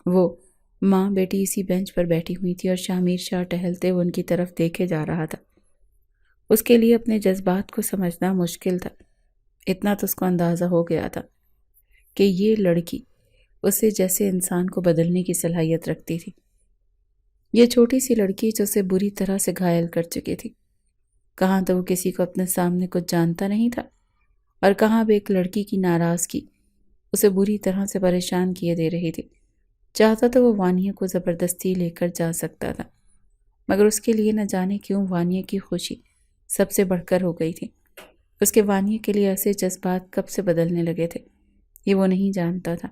S1: وہ ماں بیٹی اسی بینچ پر بیٹھی ہوئی تھی اور شاہ میر شاہ ٹہلتے ہوئے ان کی طرف دیکھے جا رہا تھا۔ اس کے لیے اپنے جذبات کو سمجھنا مشکل تھا۔ اتنا تو اس کو اندازہ ہو گیا تھا کہ یہ لڑکی اسے جیسے انسان کو بدلنے کی صلاحیت رکھتی تھی۔ یہ چھوٹی سی لڑکی جو اسے بری طرح سے گھائل کر چکی تھی۔ کہاں تو وہ کسی کو اپنے سامنے کچھ جانتا نہیں تھا، اور کہاں بھی ایک لڑکی کی ناراضگی اسے بری طرح سے پریشان کیے دے رہی تھی۔ چاہتا تو وہ وانیہ کو زبردستی لے کر جا سکتا تھا، مگر اس کے لیے نہ جانے کیوں وانیہ کی خوشی سب سے بڑھ کر ہو گئی تھی۔ اس کے وانیہ کے لیے ایسے جذبات کب سے بدلنے لگے تھے یہ وہ نہیں جانتا تھا،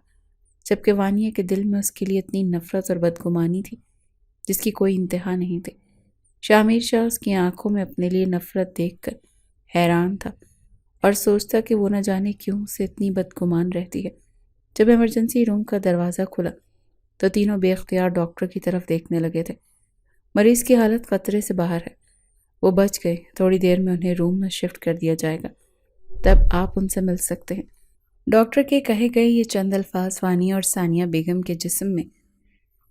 S1: جبکہ وانیہ کے دل میں اس کے لیے اتنی نفرت اور بدگمانی تھی جس کی کوئی انتہا نہیں تھی۔ شاہ میر شاہ اس کی آنکھوں میں اپنے لیے نفرت دیکھ کر حیران تھا اور سوچتا کہ وہ نہ جانے کیوں اسے اتنی بدگمان رہتی ہے۔ جب ایمرجنسی روم کا دروازہ کھلا تو تینوں بے اختیار ڈاکٹر کی طرف دیکھنے لگے تھے۔ مریض کی حالت خطرے سے باہر ہے، وہ بچ گئے، تھوڑی دیر میں انہیں روم میں شفٹ کر دیا جائے گا، تب آپ ان سے مل سکتے ہیں۔ ڈاکٹر کے کہے گئے یہ چند الفاظ وانیہ اور ثانیہ بیگم کے جسم میں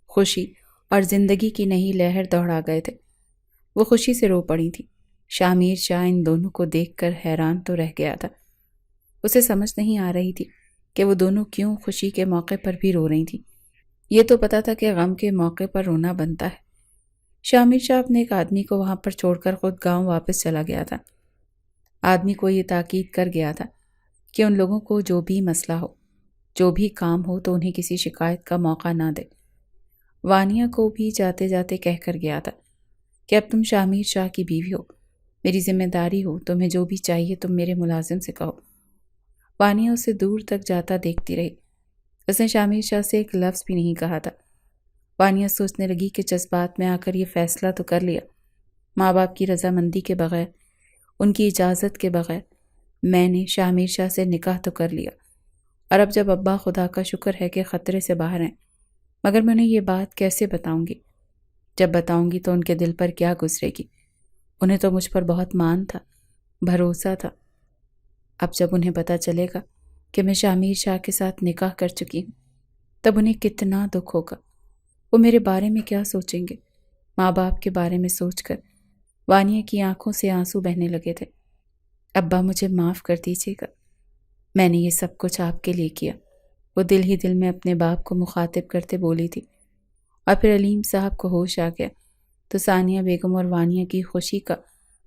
S1: خوشی اور زندگی کی نئی لہر دوڑا گئے تھے۔ وہ خوشی سے رو پڑی تھی۔ شاہ میر شاہ ان دونوں کو دیکھ کر حیران تو رہ گیا تھا۔ اسے سمجھ نہیں آ رہی تھی کہ وہ دونوں کیوں خوشی کے موقع پر بھی رو رہی تھیں۔ یہ تو پتا تھا کہ غم کے موقع پر رونا بنتا ہے۔ شاہ میر شاہ اپنے ایک آدمی کو وہاں پر چھوڑ کر خود گاؤں واپس چلا گیا تھا۔ آدمی کو یہ تاکید کر گیا تھا کہ ان لوگوں کو جو بھی مسئلہ ہو، جو بھی کام ہو تو انہیں کسی شکایت کا موقع نہ دے۔ وانیہ کو بھی جاتے جاتے کہہ کر گیا تھا کہ اب تم شاہ میر شاہ کی بیوی ہو، میری ذمہ داری ہو، تمہیں جو بھی چاہیے تم میرے ملازم سے کہو۔ وانیہ اسے دور تک جاتا دیکھتی رہی۔ اس نے شاہ میر شاہ سے ایک لفظ بھی نہیں کہا تھا۔ وانیہ سوچنے لگی کہ جذبات میں آ کر یہ فیصلہ تو کر لیا، ماں باپ کی رضامندی کے بغیر، ان کی اجازت کے بغیر میں نے شاہ میر شاہ سے نکاح تو کر لیا، اور اب جب ابا خدا کا شکر ہے کہ خطرے سے باہر ہیں، مگر میں انہیں یہ بات کیسے بتاؤں گی؟ جب بتاؤں گی تو ان کے دل پر کیا گزرے گی؟ انہیں تو مجھ پر بہت مان تھا، بھروسہ تھا۔ اب جب انہیں پتہ چلے گا کہ میں شاہ میر شاہ کے ساتھ نکاح کر چکی ہوں، تب انہیں کتنا دکھ ہوگا، وہ میرے بارے میں کیا سوچیں گے؟ ماں باپ کے بارے میں سوچ کر وانیہ کی آنکھوں سے آنسو بہنے لگے تھے۔ ابا مجھے معاف کر دیجیے گا، میں نے یہ سب کچھ آپ کے لیے کیا، وہ دل ہی دل میں اپنے باپ کو مخاطب کرتے بولی تھی۔ اور پھر علیم صاحب کو ہوش آ گیا تو ثانیہ بیگم اور وانیہ کی خوشی کا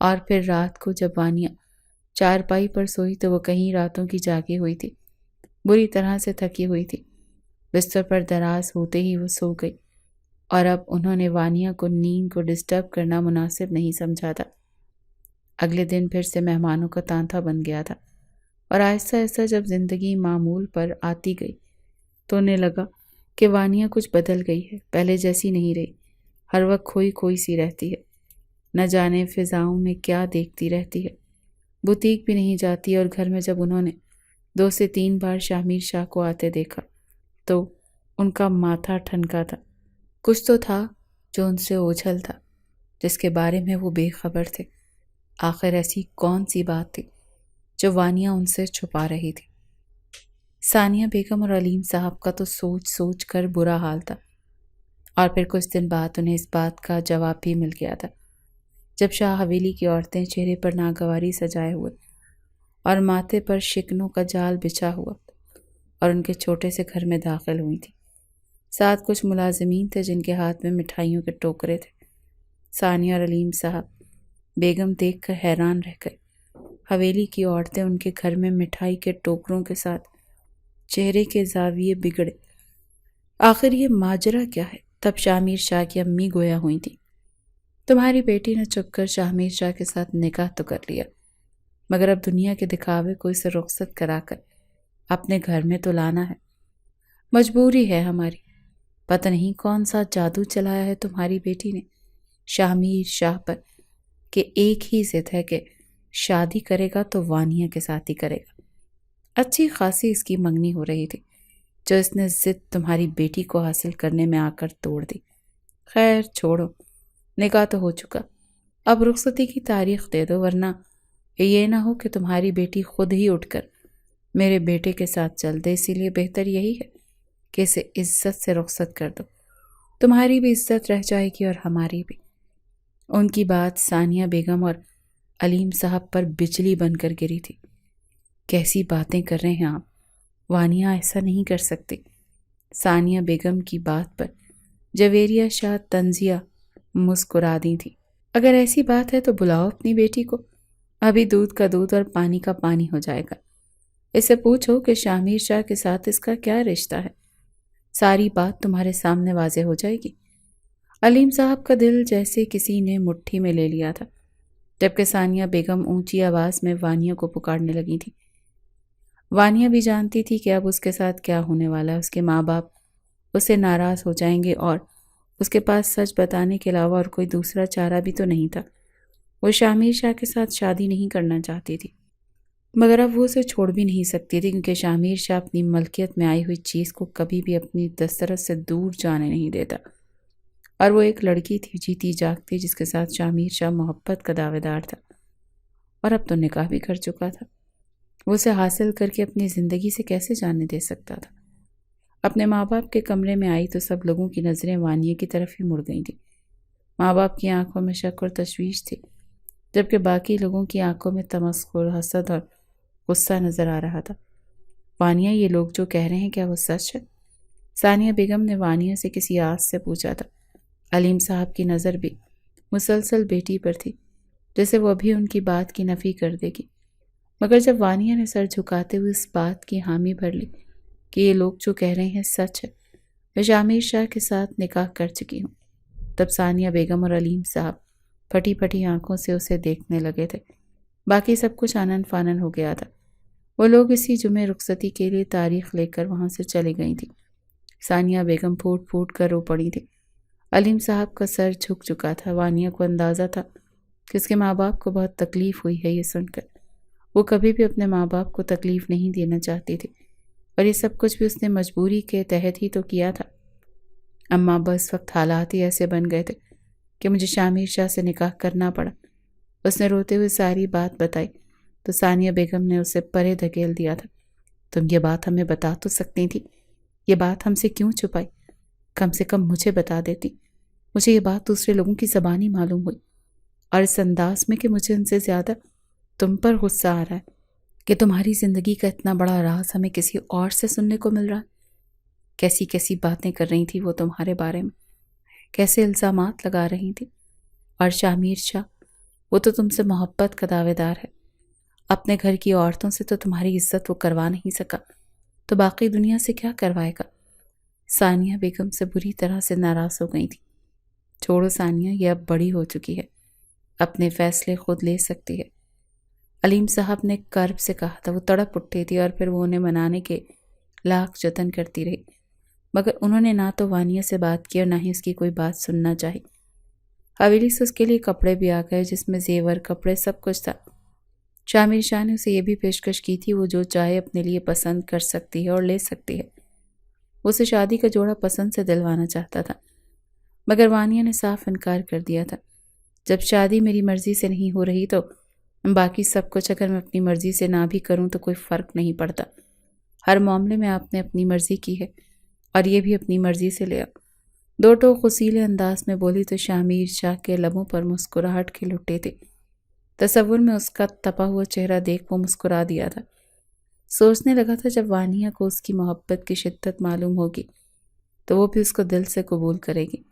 S1: اور پھر رات کو جب وانیہ چارپائی پر سوئی تو وہ کہیں راتوں کی جاگی ہوئی تھی، بری طرح سے تھکی ہوئی تھی۔ بستر پر دراز ہوتے ہی وہ سو گئی، اور اب انہوں نے وانیہ کو نیند کو ڈسٹرب کرنا مناسب نہیں سمجھا تھا۔ اگلے دن پھر سے مہمانوں کا تانتا بن گیا تھا، اور آہستہ آہستہ جب زندگی معمول پر آتی گئی تو انہیں لگا کہ وانیہ کچھ بدل گئی ہے، پہلے جیسی نہیں رہی، ہر وقت کھوئی کھوئی سی رہتی ہے، نہ جانے فضاؤں میں کیا دیکھتی رہتی ہے، بوتیک بھی نہیں جاتی۔ اور گھر میں جب انہوں نے 2 سے 3 بار شامیر شاہ کو آتے دیکھا تو ان کا ماتھا ٹھنکا تھا، کچھ تو تھا جو ان سے اوجھل تھا، جس کے بارے میں وہ بے خبر تھے۔ آخر ایسی کون سی بات تھی جو وانیہ ان سے چھپا رہی تھی؟ ثانیہ بیگم اور علیم صاحب کا تو سوچ سوچ کر برا حال تھا، اور پھر کچھ دن بعد انہیں اس بات کا جواب بھی مل گیا تھا، جب شاہ حویلی کی عورتیں چہرے پر ناگواری سجائے ہوئے اور ماتھے پر شکنوں کا جال بچھا ہوا اور ان کے چھوٹے سے گھر میں داخل ہوئی تھی۔ ساتھ کچھ ملازمین تھے جن کے ہاتھ میں مٹھائیوں کے ٹوکرے تھے۔ ثانیہ اور علیم صاحب بیگم دیکھ کر حیران رہ گئے۔ حویلی کی عورتیں ان کے گھر میں مٹھائی کے ٹوکروں کے ساتھ چہرے کے زاویے بگڑے۔ آخر یہ ماجرا کیا ہے؟ تب شامیر شاہ کی امی گویا ہوئی تھی۔ تمہاری بیٹی نے چپ کر شامیر شاہ کے ساتھ نکاح تو کر لیا، مگر اب دنیا کے دکھاوے کو اسے رخصت کرا کر اپنے گھر میں تو لانا ہے۔ مجبوری ہے ہماری۔ پتہ نہیں کون سا جادو چلایا ہے تمہاری بیٹی نے شامیر شاہ پر، کہ ایک ہی ضد ہے کہ شادی کرے گا تو وانیہ کے ساتھ ہی کرے گا۔ اچھی خاصی اس کی منگنی ہو رہی تھی، جو اس نے ضد تمہاری بیٹی کو حاصل کرنے میں آ کر توڑ دی۔ خیر چھوڑو، نکاح تو ہو چکا، اب رخصتی کی تاریخ دے دو، ورنہ یہ نہ ہو کہ تمہاری بیٹی خود ہی اٹھ کر میرے بیٹے کے ساتھ چل دے۔ اسی لیے بہتر یہی ہے کہ اسے عزت سے رخصت کر دو، تمہاری بھی عزت رہ جائے گی اور ہماری بھی۔ ان کی بات ثانیہ بیگم اور علیم صاحب پر بجلی بن کر گری تھی۔ کیسی باتیں کر رہے ہیں آپ؟ وانیہ ایسا نہیں کر سکتی۔ ثانیہ بیگم کی بات پر جویریہ شاہ تنزیہ مسکرا دی تھی۔ اگر ایسی بات ہے تو بلاؤ اپنی بیٹی کو، ابھی دودھ کا دودھ اور پانی کا پانی ہو جائے گا۔ اسے پوچھو کہ شامیر شاہ کے ساتھ اس کا کیا رشتہ ہے، ساری بات تمہارے سامنے واضح ہو جائے گی۔ علیم صاحب کا دل جیسے کسی نے مٹھی میں لے لیا تھا، جبکہ ثانیہ بیگم اونچی آواز میں وانیہ کو پکارنے لگی تھی۔ وانیہ بھی جانتی تھی کہ اب اس کے ساتھ کیا ہونے والا ہے۔ اس کے ماں باپ اس سے ناراض ہو جائیں گے، اور اس کے پاس سچ بتانے کے علاوہ اور کوئی دوسرا چارہ بھی تو نہیں تھا۔ وہ شامیر شاہ کے ساتھ شادی نہیں کرنا چاہتی تھی، مگر اب وہ اسے چھوڑ بھی نہیں سکتی تھی، کیونکہ شامیر شاہ اپنی ملکیت میں آئی ہوئی چیز کو کبھی بھی اپنی دسترس سے دور جانے نہیں دیتا، اور وہ ایک لڑکی تھی جیتی جاگتی جس کے ساتھ شامیر شاہ محبت کا دعوے دار تھا، اور اب تو نکاح بھی کر چکا تھا۔ وہ اسے حاصل کر کے اپنی زندگی سے کیسے جانے دے سکتا تھا؟ اپنے ماں باپ کے کمرے میں آئی تو سب لوگوں کی نظریں وانیہ کی طرف ہی مڑ گئی تھیں۔ ماں باپ کی آنکھوں میں شک اور تشویش تھی، جبکہ باقی لوگوں کی آنکھوں میں تمسخر، حسد اور غصہ نظر آ رہا تھا۔ وانیہ، یہ لوگ جو کہہ رہے ہیں کیا وہ سچ ہے؟ ثانیہ بیگم نے وانیہ سے کسی آس سے پوچھا تھا۔ علیم صاحب کی نظر بھی مسلسل بیٹی پر تھی، جیسے وہ ابھی ان کی بات کی نفی کر دے گی، مگر جب وانیہ نے سر جھکاتے ہوئے اس بات کی حامی بھر لی کہ یہ لوگ جو کہہ رہے ہیں سچ ہے، میں شامیر شاہ کے ساتھ نکاح کر چکی ہوں، تب ثانیہ بیگم اور علیم صاحب پھٹی پھٹی آنکھوں سے اسے دیکھنے لگے تھے۔ باقی سب کچھ آنن فانن ہو گیا تھا۔ وہ لوگ اسی جمعے رخصتی کے لیے تاریخ لے کر وہاں سے چلی گئی تھی۔ ثانیہ بیگم پھوٹ پھوٹ کر رو پڑی تھی۔ علیم صاحب کا سر جھک چکا تھا۔ وانیہ کو اندازہ تھا کہ اس کے ماں باپ کو بہت تکلیف ہوئی ہے یہ سن کر۔ وہ کبھی بھی اپنے ماں باپ کو تکلیف نہیں دینا چاہتی تھی، اور یہ سب کچھ بھی اس نے مجبوری کے تحت ہی تو کیا تھا۔ اماں ابا اس وقت حالات ہی ایسے بن گئے تھے کہ مجھے شامیر شاہ سے نکاح کرنا پڑا۔ اس نے روتے ہوئے ساری بات بتائی تو ثانیہ بیگم نے اسے پرے دھکیل دیا تھا۔ تم یہ بات ہمیں بتا تو سکتی تھی، یہ بات ہم سے کیوں چھپائی؟ کم سے کم مجھے بتا دیتی۔ مجھے یہ بات دوسرے لوگوں کی زبانی معلوم ہوئی، اور اس انداز میں کہ مجھے ان سے زیادہ تم پر غصہ آ رہا ہے کہ تمہاری زندگی کا اتنا بڑا راز ہمیں کسی اور سے سننے کو مل رہا ہے۔ کیسی کیسی باتیں کر رہی تھی وہ تمہارے بارے میں، کیسے الزامات لگا رہی تھی، اور شامیر شاہ وہ تو تم سے محبت کا دعویدار ہے، اپنے گھر کی عورتوں سے تو تمہاری عزت وہ کروا نہیں سکا، تو باقی دنیا سے کیا کروائے گا؟ ثانیہ بیگم سے بری طرح سے ناراض ہو گئی تھی۔ چھوڑو ثانیہ، یہ اب بڑی ہو چکی ہے، اپنے فیصلے خود لے سکتی ہے۔ علیم صاحب نے کرب سے کہا تھا، وہ تڑپ اٹھی تھی اور پھر وہ انہیں منانے کے لاکھ جتن کرتی رہی، مگر انہوں نے نہ تو وانیہ سے بات کی اور نہ ہی اس کی کوئی بات سننا چاہی۔ حویلی سے اس کے لیے کپڑے بھی آ گئے، جس میں زیور، کپڑے، سب کچھ تھا۔ شامر شاہ نے اسے یہ بھی پیشکش کی تھی وہ جو چاہے اپنے لیے پسند کر سکتی ہے اور لے سکتی ہے۔ وہ اسے شادی کا جوڑا پسند سے دلوانا چاہتا تھا، مگر وانیہ نے صاف انکار کر دیا تھا۔ جب شادی میری مرضی سے نہیں ہو رہی تو باقی سب کچھ اگر میں اپنی مرضی سے نہ بھی کروں تو کوئی فرق نہیں پڑتا۔ ہر معاملے میں آپ نے اپنی مرضی کی ہے اور یہ بھی اپنی مرضی سے لیا۔ دو ٹوک غصیلے انداز میں بولی تو شامر شاہ کے لبوں پر مسکراہٹ کھل اٹھے تھے۔ تصور میں اس کا تپا ہوا چہرہ دیکھ وہ مسکرا دیا تھا۔ سوچنے لگا تھا جب وانیہ کو اس کی محبت کی شدت معلوم ہوگی تو وہ بھی اس کو دل سے قبول کرے گی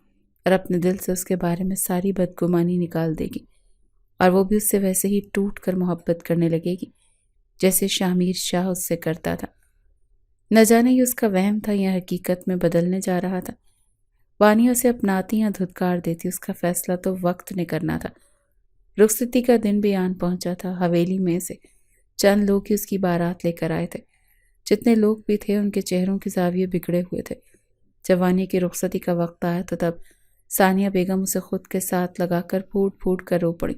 S1: اور اپنے دل سے اس کے بارے میں ساری بدگمانی نکال دے گی، اور وہ بھی اس سے ویسے ہی ٹوٹ کر محبت کرنے لگے گی جیسے شامر شاہ اس سے کرتا تھا۔ نہ جانے یہ اس کا وہم تھا یا حقیقت میں بدلنے جا رہا تھا۔ وانیہ اسے اپناتی یا دھتکار دیتی، اس کا فیصلہ تو وقت نے کرنا تھا۔ رخصتی کا دن بھی آن پہنچا تھا۔ حویلی میں سے چند لوگ ہی اس کی بارات لے کر آئے تھے۔ جتنے لوگ بھی تھے ان کے چہروں کے زاویے بگڑے ہوئے تھے۔ جب وانیہ کی رخصتی کا وقت آیا تو تب ثانیہ بیگم اسے خود کے ساتھ لگا کر پھوٹ پھوٹ کر رو پڑی۔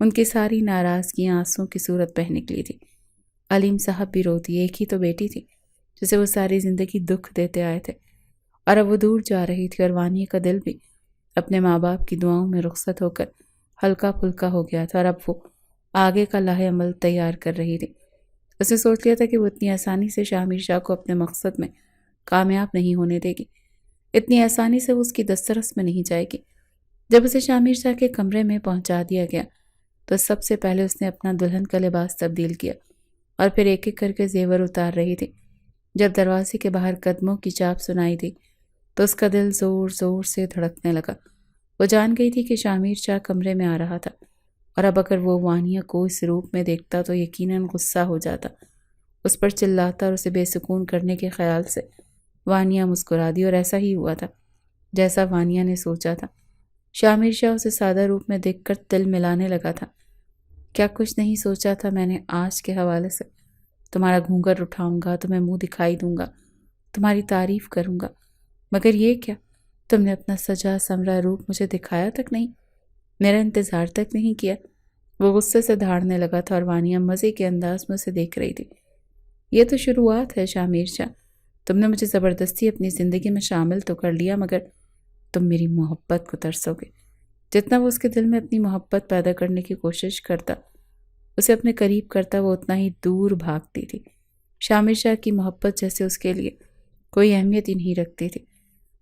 S1: ان کی ساری ناراضگیاں آنسوں کی صورت پہ نکلی تھی۔ علیم صاحب بھی روتی، ایک ہی تو بیٹی تھی جسے وہ ساری زندگی دکھ دیتے آئے تھے، اور اب وہ دور جا رہی تھی، اور وانیہ کا دل بھی اپنے ماں باپ کی دعاؤں میں رخصت ہو کر ہلکا پھلکا ہو گیا تھا، اور اب وہ آگے کا لاہ عمل تیار کر رہی تھی۔ اس نے سوچ لیا تھا کہ وہ اتنی آسانی سے شامر شاہ کو اپنے مقصد میں کامیاب نہیں ہونے دے گی، اتنی آسانی سے وہ اس کی دسترس میں نہیں جائے گی۔ جب اسے شامر شاہ کے کمرے میں پہنچا دیا گیا تو سب سے پہلے اس نے اپنا دلہن کا لباس تبدیل کیا اور پھر ایک ایک کر کے زیور اتار رہی تھی۔ جب دروازے کے باہر قدموں کی چاپ سنائی دی تو اس کا دل زور زور سے دھڑکنے لگا۔ وہ جان گئی تھی کہ شامر شاہ کمرے میں آ رہا تھا، اور اب اگر وہ وانیہ کو اس روپ میں دیکھتا تو یقیناً غصہ ہو جاتا، اس پر چلاتا اور اسے بے سکون کرنے کے خیال سے وانیہ مسکرا دی، اور ایسا ہی ہوا تھا جیسا وانیہ نے سوچا تھا۔ شامر شاہ اسے سادہ روپ میں دیکھ کر تل ملانے لگا تھا۔ کیا کچھ نہیں سوچا تھا میں نے آج کے حوالے سے؟ تمہارا گھونگھر اٹھاؤں گا، تمہیں منہ دکھائی دوں گا، تمہاری تعریف کروں گا، مگر یہ کیا، تم نے اپنا سجا سمرا روپ مجھے دکھایا تک نہیں، میرا انتظار تک نہیں کیا۔ وہ غصے سے دھاڑنے لگا تھا اور وانیہ مزے کے انداز میں اسے دیکھ رہی تھی۔ یہ تو شروعات ہے شامر شاہ، تم نے مجھے زبردستی اپنی زندگی میں شامل تو کر لیا، مگر تم میری محبت کو ترسو گے۔ جتنا وہ اس کے دل میں اپنی محبت پیدا کرنے کی کوشش کرتا، اسے اپنے قریب کرتا، وہ اتنا ہی دور بھاگتی تھی۔ شامر شاہ کی محبت جیسے اس کے لیے کوئی اہمیت ہی نہیں رکھتی تھی۔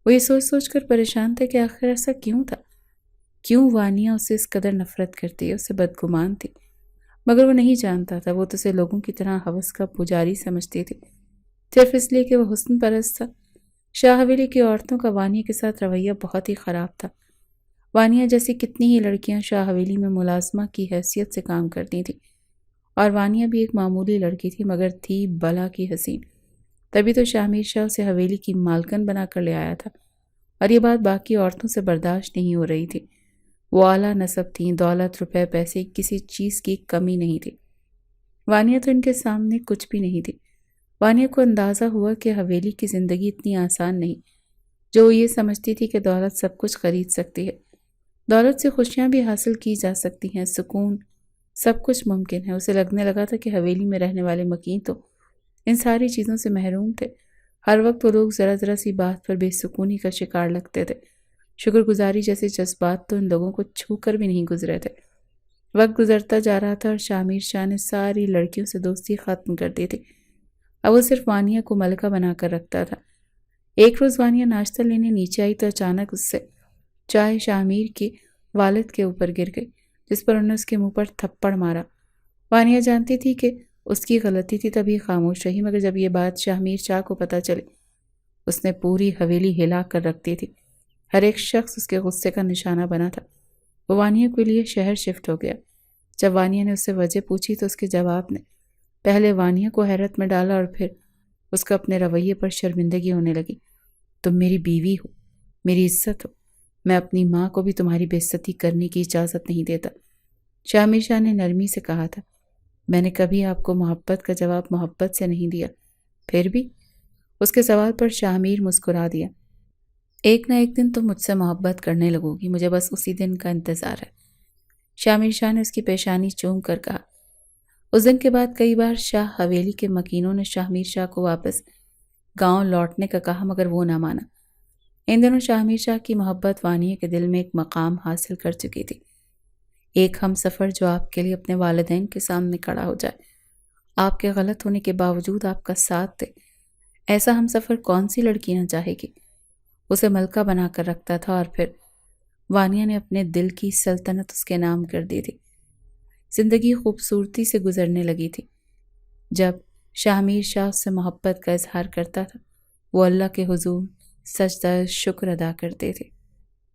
S1: وہ یہ سوچ سوچ کر پریشان تھے کہ آخر ایسا کیوں تھا، کیوں وانیہ اسے اس قدر نفرت کرتی ہے، اسے بدگمان تھی، مگر وہ نہیں جانتا تھا، وہ تو اسے لوگوں کی طرح ہوس کا پجاری سمجھتی تھی، صرف اس لیے کہ وہ حسن پرست تھا۔ شاہ حویلی کی عورتوں کا وانیہ کے ساتھ رویہ بہت ہی خراب تھا۔ وانیہ جیسی کتنی ہی لڑکیاں شاہ حویلی میں ملازمہ کی حیثیت سے کام کرتی تھیں، اور وانیہ بھی ایک معمولی لڑکی تھی مگر تھی بلا کی حسین۔ تبھی تو شامر شاہ اسے حویلی کی مالکن بنا کر لے آیا تھا، اور یہ بات باقی عورتوں سے برداشت نہیں ہو رہی تھی۔ وہ اعلیٰ نسب تھیں، دولت، روپے، پیسے، کسی چیز کی کمی نہیں تھی۔ وانیہ تو ان کے سامنے کچھ بھی نہیں تھی۔ وانیہ کو اندازہ ہوا کہ حویلی کی زندگی اتنی آسان نہیں، جو وہ یہ سمجھتی تھی کہ دولت سب کچھ خرید سکتی ہے۔ دولت سے خوشیاں بھی حاصل کی جا سکتی ہیں، سکون، سب کچھ ممکن ہے۔ اسے لگنے لگا تھا کہ حویلی میں رہنے والے مکین تو ان ساری چیزوں سے محروم تھے۔ ہر وقت وہ لوگ ذرا ذرا سی بات پر بے سکونی کا شکار لگتے تھے۔ شکر گزاری جیسے جذبات تو ان لوگوں کو چھو کر بھی نہیں گزرے تھے۔ وقت گزرتا جا رہا تھا اور شامر شاہ نے ساری لڑکیوں سے دوستی ختم کر دی تھی۔ اب وہ صرف وانیہ کو ملکہ بنا کر رکھتا تھا۔ ایک روز وانیہ ناشتہ لینے نیچے آئی تو اچانک اس سے چائے شامر کے والد کے اوپر گر گئی، جس پر انہوں نے اس کے منہ پر تھپڑ مارا۔ وانیہ جانتی تھی کہ اس کی غلطی تھی، تبھی خاموش رہی، مگر جب یہ بات شامر شاہ کو پتہ چلی، اس نے پوری حویلی ہلا کر رکھ دی تھی۔ ہر ایک شخص اس کے غصے کا نشانہ بنا تھا۔ وہ وانیہ کے لیے شہر شفٹ ہو گیا۔ جب وانیہ نے اس سے وجہ پوچھی تو اس کے جواب نے پہلے وانیہ کو حیرت میں ڈالا اور پھر اس کو اپنے رویے پر شرمندگی ہونے لگی۔ تم میری بیوی ہو، میری عزت ہو، میں اپنی ماں کو بھی تمہاری بے عزتی کرنے کی اجازت نہیں دیتا۔ شامر شاہ نے نرمی سے کہا تھا، میں نے کبھی آپ کو محبت کا جواب محبت سے نہیں دیا۔ پھر بھی اس کے سوال پر شامیر مسکرا دیا۔ ایک نہ ایک دن تم مجھ سے محبت کرنے لگو گی، مجھے بس اسی دن کا انتظار ہے۔ شامر شاہ نے اس کی پیشانی چوم کر کہا۔ اس دن کے بعد کئی بار شاہ حویلی کے مکینوں نے شامر شاہ کو واپس گاؤں لوٹنے کا کہا، مگر وہ نہ مانا۔ ان دنوں شامر شاہ کی محبت وانیہ کے دل میں ایک مقام حاصل کر چکی تھی، ایک ہم سفر جو آپ کے لیے اپنے والدین کے سامنے کھڑا ہو جائے، آپ کے غلط ہونے کے باوجود آپ کا ساتھ دے۔ ایسا ہم سفر کون سی لڑکی نہ چاہے گی؟ اسے ملکہ بنا کر رکھتا تھا اور پھر وانیہ نے اپنے دل کی سلطنت اس کے نام کر دی تھی۔ زندگی خوبصورتی سے گزرنے لگی تھی۔ جب شامر شاہ اس سے محبت کا اظہار کرتا تھا، وہ اللہ کے حضور سجدہ شکر ادا کرتے تھے۔